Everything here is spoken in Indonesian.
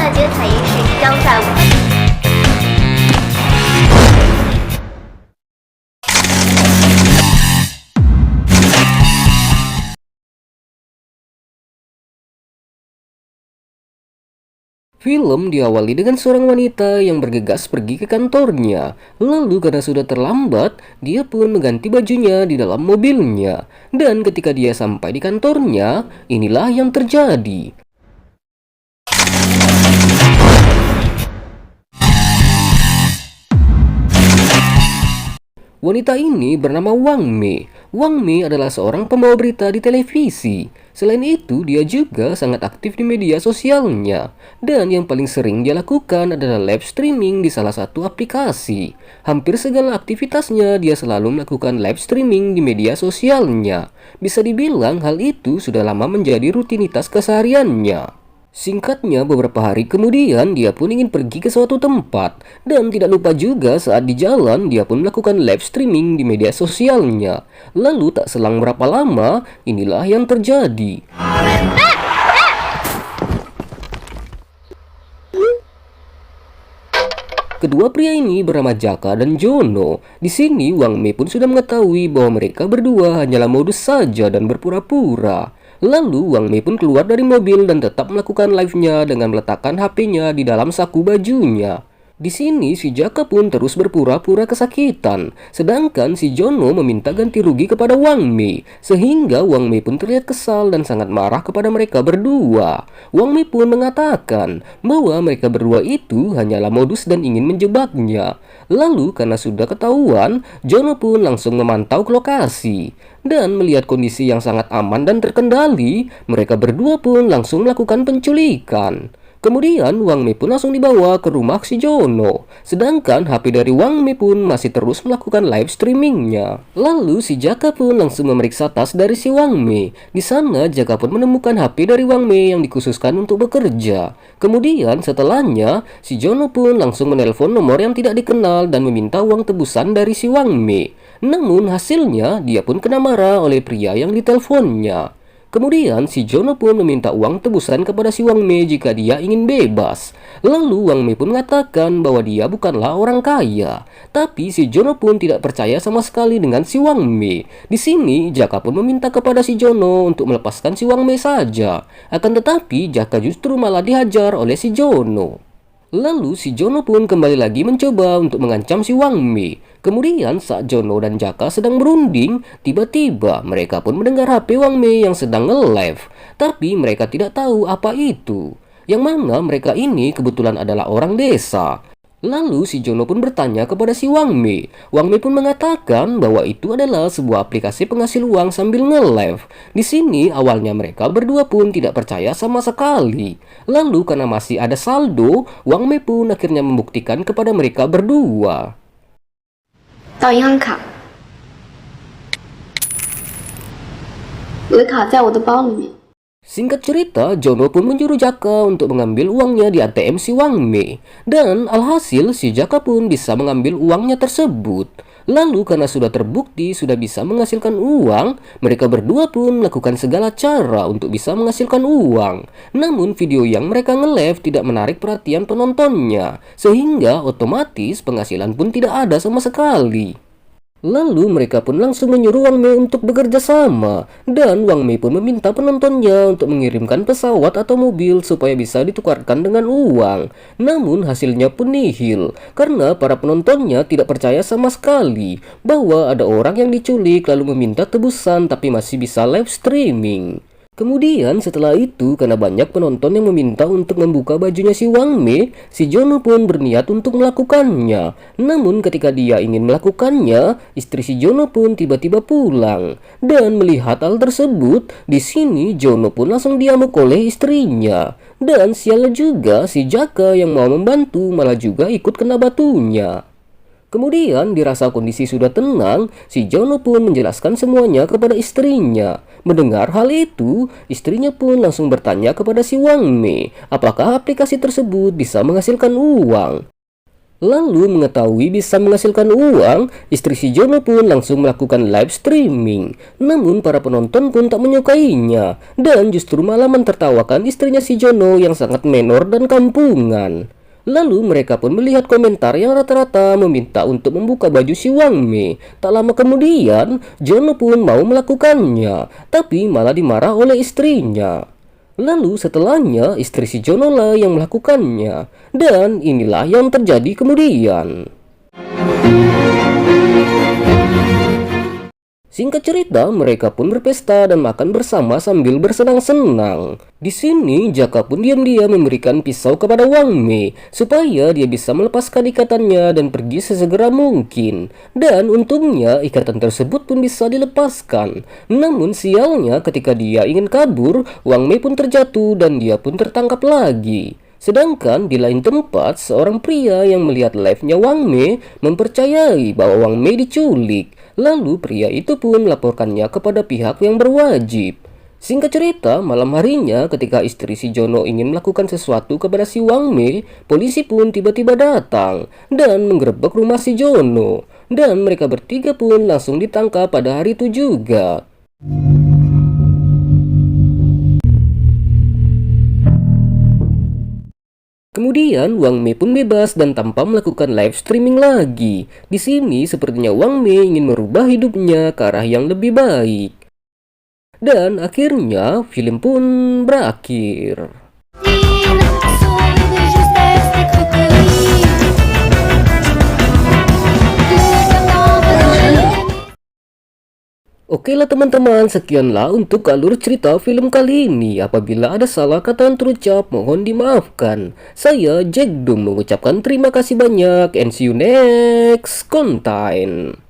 下节采饮水将在Film diawali dengan seorang wanita yang bergegas pergi ke kantornya. Lalu karena sudah terlambat, dia pun mengganti bajunya di dalam mobilnya. Dan ketika dia sampai di kantornya, inilah yang terjadi. Wanita ini bernama Wang Mei. Wang Mei adalah seorang pembawa berita di televisi. Selain itu, dia juga sangat aktif di media sosialnya. Dan yang paling sering dia lakukan adalah live streaming di salah satu aplikasi. Hampir segala aktivitasnya dia selalu melakukan live streaming di media sosialnya. Bisa dibilang hal itu sudah lama menjadi rutinitas kesehariannya. Singkatnya, beberapa hari kemudian dia pun ingin pergi ke suatu tempat. Dan tidak lupa juga saat di jalan dia pun melakukan live streaming di media sosialnya. Lalu tak selang berapa lama, inilah yang terjadi. Kedua pria ini bernama Jaka dan Jono. Di sini Wang Mei pun sudah mengetahui bahwa mereka berdua hanyalah modus saja dan berpura-pura. Lalu Wang Mei pun keluar dari mobil dan tetap melakukan live-nya dengan meletakkan HP-nya di dalam saku bajunya. Di sini si Jaka pun terus berpura-pura kesakitan, sedangkan si Jono meminta ganti rugi kepada Wang Mei, sehingga Wang Mei pun terlihat kesal dan sangat marah kepada mereka berdua. Wang Mei pun mengatakan bahwa mereka berdua itu hanyalah modus dan ingin menjebaknya. Lalu karena sudah ketahuan, Jono pun langsung memantau ke lokasi. Dan melihat kondisi yang sangat aman dan terkendali, mereka berdua pun langsung melakukan penculikan. Kemudian Wang Mei pun langsung dibawa ke rumah si Jono. Sedangkan HP dari Wang Mei pun masih terus melakukan live streamingnya. Lalu si Jaka pun langsung memeriksa tas dari si Wang Mei. Di sana Jaka pun menemukan HP dari Wang Mei yang dikhususkan untuk bekerja. Kemudian setelahnya si Jono pun langsung menelpon nomor yang tidak dikenal dan meminta uang tebusan dari si Wang Mei. Namun hasilnya dia pun kena marah oleh pria yang diteleponnya. Kemudian si Jono pun meminta uang tebusan kepada si Wang Mei jika dia ingin bebas. Lalu Wang Mei pun mengatakan bahwa dia bukanlah orang kaya. Tapi si Jono pun tidak percaya sama sekali dengan si Wang Mei. Di sini Jaka pun meminta kepada si Jono untuk melepaskan si Wang Mei saja. Akan tetapi Jaka justru malah dihajar oleh si Jono. Lalu si Jono pun kembali lagi mencoba untuk mengancam si Wang Mei. Kemudian saat Jono dan Jaka sedang berunding, tiba-tiba mereka pun mendengar HP Wang Mei yang sedang nge-live. Tapi mereka tidak tahu apa itu. Yang mana mereka ini kebetulan adalah orang desa. Lalu si Jono pun bertanya kepada si Wang Mei. Wang Mei pun mengatakan bahwa itu adalah sebuah aplikasi penghasil uang sambil nge-live. Di sini awalnya mereka berdua pun tidak percaya sama sekali. Lalu karena masih ada saldo, Wang Mei pun akhirnya membuktikan kepada mereka berdua. 到银行卡，我的卡在我的包里面。 Singkat cerita, Jono pun menyuruh Jaka untuk mengambil uangnya di ATM si Wang Mei. Dan alhasil si Jaka pun bisa mengambil uangnya tersebut. Lalu karena sudah terbukti sudah bisa menghasilkan uang, mereka berdua pun melakukan segala cara untuk bisa menghasilkan uang. Namun video yang mereka nge-live tidak menarik perhatian penontonnya, sehingga otomatis penghasilan pun tidak ada sama sekali. Lalu mereka pun langsung menyuruh Wang Mei untuk bekerja sama. Dan Wang Mei pun meminta penontonnya untuk mengirimkan pesawat atau mobil supaya bisa ditukarkan dengan uang. Namun hasilnya pun nihil, karena para penontonnya tidak percaya sama sekali bahwa ada orang yang diculik lalu meminta tebusan tapi masih bisa live streaming. Kemudian setelah itu, karena banyak penonton yang meminta untuk membuka bajunya si Wang Mei, si Jono pun berniat untuk melakukannya. Namun ketika dia ingin melakukannya, istri si Jono pun tiba-tiba pulang. Dan melihat hal tersebut, di sini Jono pun langsung diamuk oleh istrinya. Dan sialnya juga si Jaka yang mau membantu malah juga ikut kena batunya. Kemudian dirasa kondisi sudah tenang, si Jono pun menjelaskan semuanya kepada istrinya. Mendengar hal itu, istrinya pun langsung bertanya kepada si Wang Mei, apakah aplikasi tersebut bisa menghasilkan uang. Lalu mengetahui bisa menghasilkan uang, istri si Jono pun langsung melakukan live streaming. Namun para penonton pun tak menyukainya dan justru malah mentertawakan istrinya si Jono yang sangat menor dan kampungan. Lalu mereka pun melihat komentar yang rata-rata meminta untuk membuka baju si Wang Mei. Tak lama kemudian, Jono pun mau melakukannya, tapi malah dimarah oleh istrinya. Lalu setelahnya istri si Jono lah yang melakukannya. Dan inilah yang terjadi kemudian. Singkat cerita, mereka pun berpesta dan makan bersama sambil bersenang-senang. Di sini, Jaka pun diam-diam memberikan pisau kepada Wang Mei supaya dia bisa melepaskan ikatannya dan pergi sesegera mungkin. Dan untungnya ikatan tersebut pun bisa dilepaskan. Namun sialnya ketika dia ingin kabur, Wang Mei pun terjatuh dan dia pun tertangkap lagi. Sedangkan di lain tempat, seorang pria yang melihat live-nya Wang Mei mempercayai bahwa Wang Mei diculik. Lalu pria itu pun melaporkannya kepada pihak yang berwajib. Singkat cerita, malam harinya ketika istri si Jono ingin melakukan sesuatu kepada si Wang Mei, polisi pun tiba-tiba datang dan menggerebek rumah si Jono. Dan mereka bertiga pun langsung ditangkap pada hari itu juga. Kemudian Wang Mei pun bebas dan tanpa melakukan live streaming lagi. Di sini sepertinya Wang Mei ingin merubah hidupnya ke arah yang lebih baik. Dan akhirnya film pun berakhir. Oke lah teman-teman, sekianlah untuk alur cerita film kali ini. Apabila ada salah kata yang terucap, mohon dimaafkan. Saya Jack Doom mengucapkan terima kasih banyak and see you next content.